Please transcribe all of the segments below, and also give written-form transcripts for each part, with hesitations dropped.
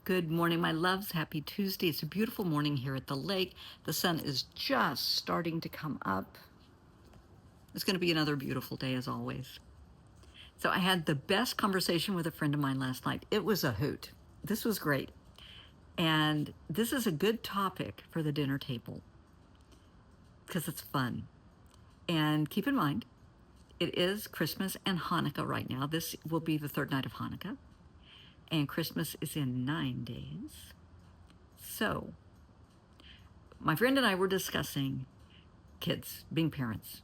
Good morning, my loves. Happy Tuesday. It's a beautiful morning here at the lake. The sun is just starting to come up. It's going to be another beautiful day as always. So I had the best conversation with a friend of mine last night. It was a hoot. This was great. And this is a good topic for the dinner table because it's fun. And keep in mind, it is Christmas and Hanukkah right now. This will be the third night of Hanukkah. And Christmas is in 9 days. So my friend and I were discussing kids, being parents,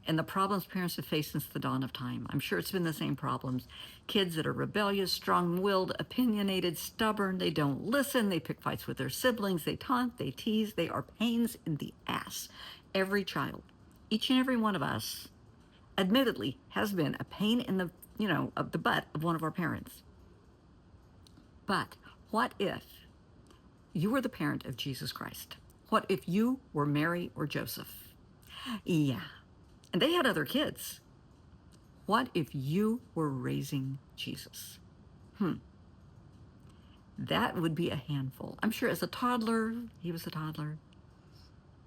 and the problems parents have faced since the dawn of time. I'm sure it's been the same problems. Kids that are rebellious, strong-willed, opinionated, stubborn, they don't listen, they pick fights with their siblings, they taunt, they tease, they are pains in the ass. Every child, each and every one of us, admittedly, has been a pain in the, of the butt of one of our parents. But what if you were the parent of Jesus Christ? What if you were Mary or Joseph? Yeah. And they had other kids. What if you were raising Jesus? That would be a handful. I'm sure as a toddler, he was a toddler.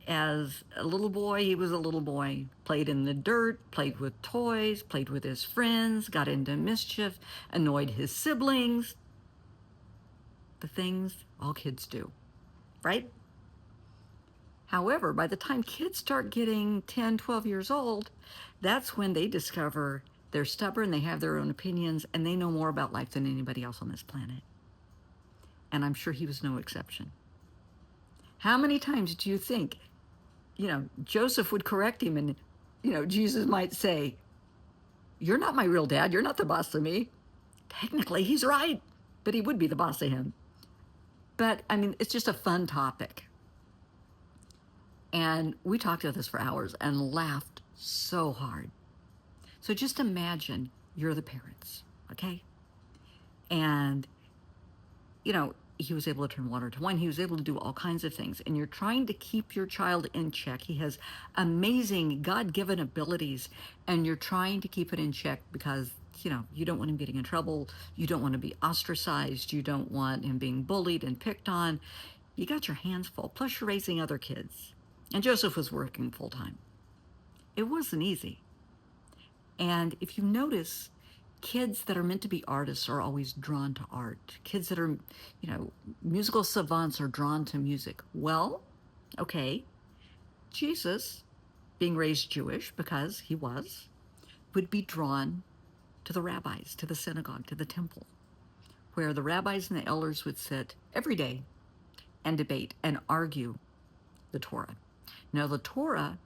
As a little boy, he was a little boy. Played in the dirt, played with toys, played with his friends, got into mischief, annoyed his siblings. The things all kids do, right? However, by the time kids start getting 10, 12 years old, that's when they discover they're stubborn, they have their own opinions, and they know more about life than anybody else on this planet. And I'm sure he was no exception. How many times do you think, Joseph would correct him and, Jesus might say, "You're not my real dad. You're not the boss of me." Technically, he's right, but he would be the boss of him. But, it's just a fun topic. And we talked about this for hours and laughed so hard. So just imagine you're the parents, okay? And, he was able to turn water to wine. He was able to do all kinds of things. And you're trying to keep your child in check. He has amazing God-given abilities. And you're trying to keep it in check because, you don't want him getting in trouble. You don't want to be ostracized. You don't want him being bullied and picked on. You got your hands full. Plus, you're raising other kids. And Joseph was working full time. It wasn't easy. And if you notice, kids that are meant to be artists are always drawn to art. Kids that are, musical savants are drawn to music. Well, okay, Jesus, being raised Jewish, because he was, would be drawn to the rabbis, to the synagogue, to the temple, where the rabbis and the elders would sit every day and debate and argue the Torah. Now, the Torah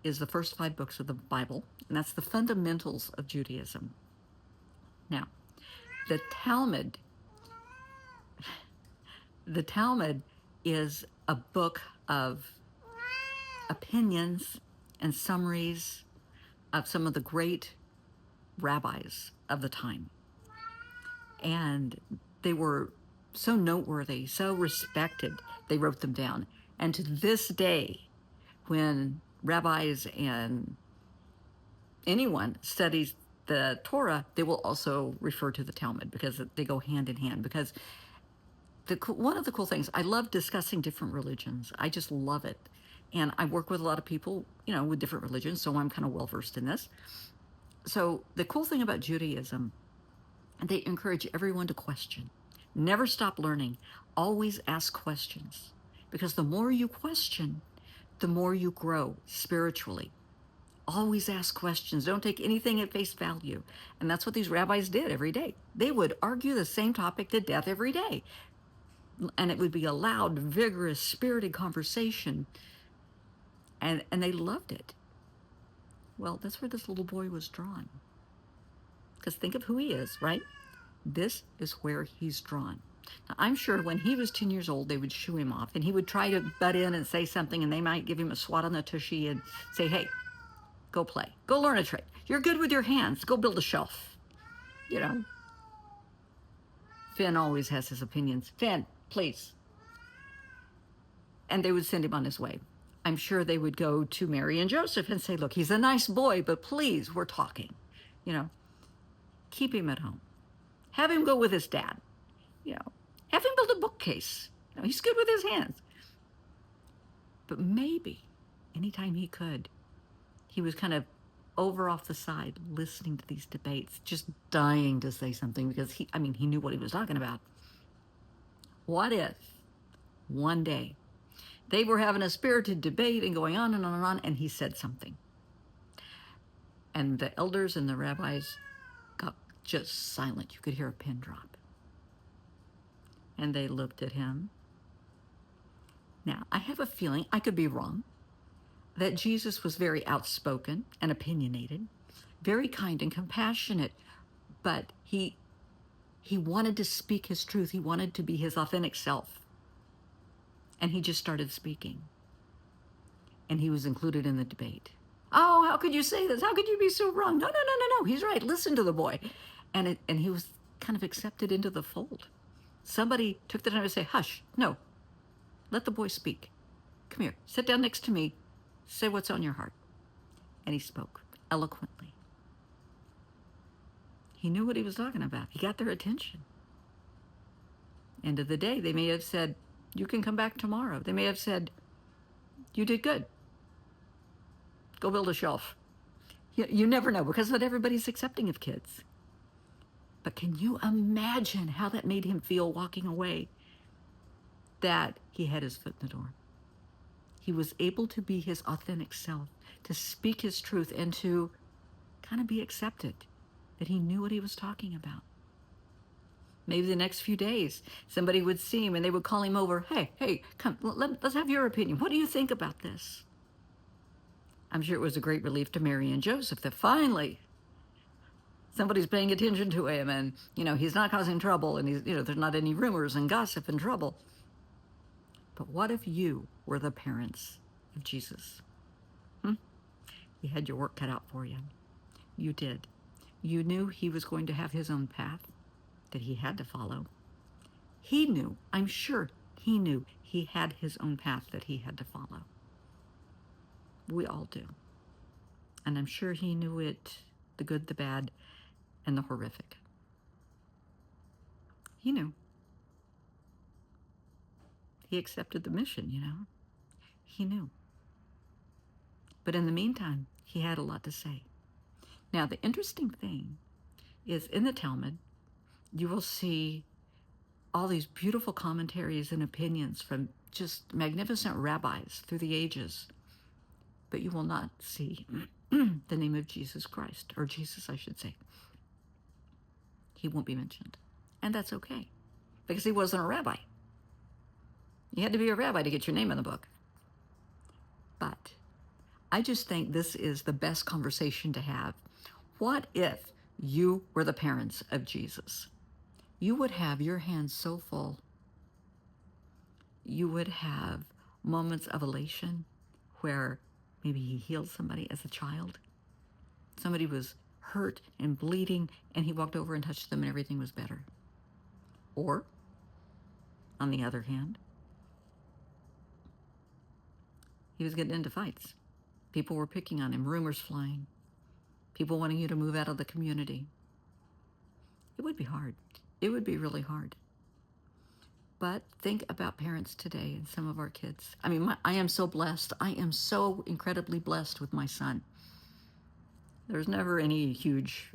is the first 5 books of the Bible, and that's the fundamentals of Judaism. Now, the Talmud is a book of opinions and summaries of some of the great rabbis of the time. And they were so noteworthy, so respected, they wrote them down. And to this day, when rabbis and anyone studies the Torah, they will also refer to the Talmud because they go hand in hand. Because one of the cool things, I love discussing different religions. I just love it. And I work with a lot of people, with different religions, so I'm kind of well-versed in this. So the cool thing about Judaism, they encourage everyone to question. Never stop learning. Always ask questions. Because the more you question, the more you grow spiritually. Always ask questions. Don't take anything at face value. And that's what these rabbis did every day. They would argue the same topic to death every day. And it would be a loud, vigorous, spirited conversation. And they loved it. Well, that's where this little boy was drawn. Because think of who he is, right? This is where he's drawn. Now, I'm sure when he was 10 years old, they would shoo him off. And he would try to butt in and say something, and they might give him a swat on the tushy and say, "Hey, go play. Go learn a trade. You're good with your hands. Go build a shelf." Finn always has his opinions. "Finn, please." And they would send him on his way. I'm sure they would go to Mary and Joseph and say, "Look, he's a nice boy, but please, we're talking. Keep him at home. Have him go with his dad. Have him build a bookcase. He's good with his hands. But maybe anytime he could, he was kind of over off the side listening to these debates, just dying to say something because he knew what he was talking about. What if one day they were having a spirited debate and going on and on and on, and he said something? And the elders and the rabbis got just silent. You could hear a pin drop. And they looked at him. Now, I have a feeling, I could be wrong, that Jesus was very outspoken and opinionated, very kind and compassionate, but he wanted to speak his truth. He wanted to be his authentic self. And he just started speaking. And he was included in the debate. Oh, how could you say this? How could you be so wrong? No. He's right. Listen to the boy. And he was kind of accepted into the fold. Somebody took the time to say, hush, no, let the boy speak. Come here, sit down next to me. Say what's on your heart. And he spoke eloquently. He knew what he was talking about. He got their attention. End of the day, they may have said, you can come back tomorrow. They may have said, you did good. Go build a shelf. You never know, because not everybody's accepting of kids. But can you imagine how that made him feel walking away? That he had his foot in the door. He was able to be his authentic self, to speak his truth, and to kind of be accepted, that he knew what he was talking about. Maybe the next few days, somebody would see him and they would call him over. Hey, come, let's have your opinion. What do you think about this? I'm sure it was a great relief to Mary and Joseph that finally somebody's paying attention to him, and, he's not causing trouble, and there's not any rumors and gossip and trouble. But what if you were the parents of Jesus? You had your work cut out for you. You did. You knew he was going to have his own path that he had to follow. He knew, I'm sure he knew he had his own path that he had to follow. We all do. And I'm sure he knew it, the good, the bad, and the horrific. He knew. He accepted the mission, He knew. But in the meantime, he had a lot to say. Now, the interesting thing is in the Talmud, you will see all these beautiful commentaries and opinions from just magnificent rabbis through the ages. But you will not see the name of Jesus Christ, or Jesus, I should say. He won't be mentioned. And that's okay, because he wasn't a rabbi. You had to be a rabbi to get your name in the book. But I just think this is the best conversation to have. What if you were the parents of Jesus? You would have your hands so full. You would have moments of elation where maybe he healed somebody as a child. Somebody was hurt and bleeding, and he walked over and touched them and everything was better. Or, on the other hand, he was getting into fights. People were picking on him, rumors flying, people wanting you to move out of the community. It would be hard. It would be really hard. But think about parents today and some of our kids. I am so blessed. I am so incredibly blessed with my son. There's never any huge,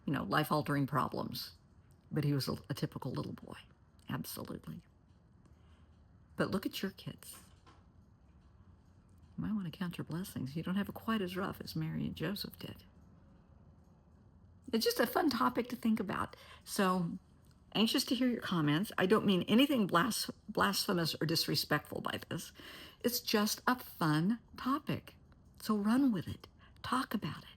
life-altering problems. But he was a typical little boy. Absolutely. But look at your kids. You might want to count your blessings. You don't have it quite as rough as Mary and Joseph did. It's just a fun topic to think about. So, anxious to hear your comments. I don't mean anything blasphemous or disrespectful by this. It's just a fun topic. So run with it. Talk about it.